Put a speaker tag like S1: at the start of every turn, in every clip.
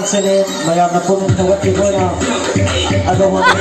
S1: Senate, mayroon na po ng tawag ko na ano mo na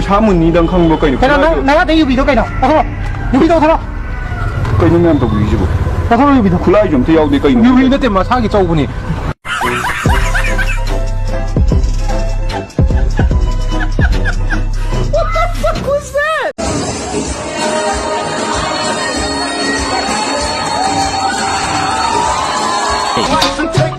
S2: 그 샤문이랑 한국과 있는
S3: 내가 내 유비도 가이나 어서 유비도 살아
S2: 그 있는 면도 위주고
S3: 어서 유비도
S2: 굴라이 좀 태우고 있는
S3: 유비는 때만 사기 쪼분이
S1: Watch them take